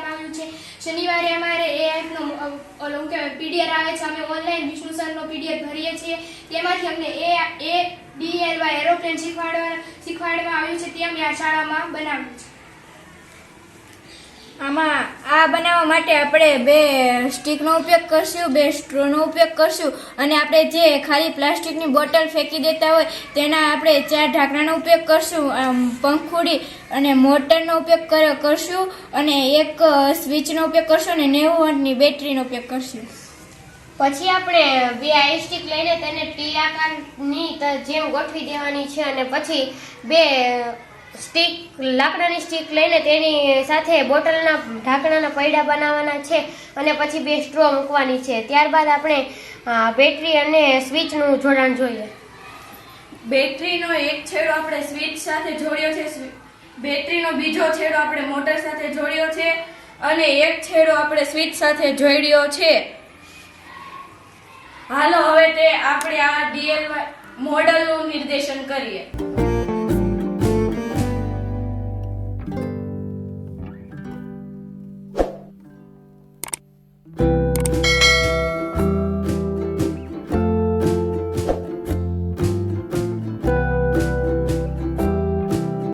આપવામાં આવ્યું છે। શનિવારે અમારે એઆઈનો ઓલો શું કહેવાય પીડીએફ આવે છે। અમે ઓનલાઈન વિષ્ણુ સરનો પીડીએફ ભરીએ છીએ। તેમાંથી અમને ADLY એરોપ્લેન શીખવાડવામાં આવ્યું છે। તે અમે આ શાળામાં બનાવ્યું છે। આમાં આ બનાવવા માટે આપણે 2 સ્ટીકનો ઉપયોગ કરશું, 2 સ્ટ્રોનો ઉપયોગ કરશું અને આપણે જે ખાલી પ્લાસ્ટિકની બોટલ ફેંકી દેતા હોય તેના આપણે 4 ઢાંકણાનો ઉપયોગ કરશું, પંખુડી અને મોટરનો ઉપયોગ કરશું અને એક સ્વિચનો ઉપયોગ કરશું અને 90 વોટની બેટરીનો ઉપયોગ કરશું। પછી આપણે 2 આઈસ સ્ટીક લઈને તેને ટી આકારની જેમ ગોઠવી દેવાની છે અને પછી 2 સ્ટીક લાકડાની સ્ટીક લઈને તેની સાથે બોટલના ઢાંકણાના પૈડા બનાવવાના છે અને પછી 2 સ્ટ્રો મૂકવાની છે। ત્યારબાદ આપણે બેટરી અને સ્વિચનું જોડાણ જોઈએ। બેટરીનો એક છેડો આપણે સ્વિચ સાથે જોડ્યો છે, બેટરીનો બીજો છેડો આપણે મોટર સાથે જોડ્યો છે અને એક છેડો આપણે સ્વિચ સાથે જોડ્યો છે। હાલો હવે તે આપણે આ DLY મોડલનું નિર્દેશન કરીએ।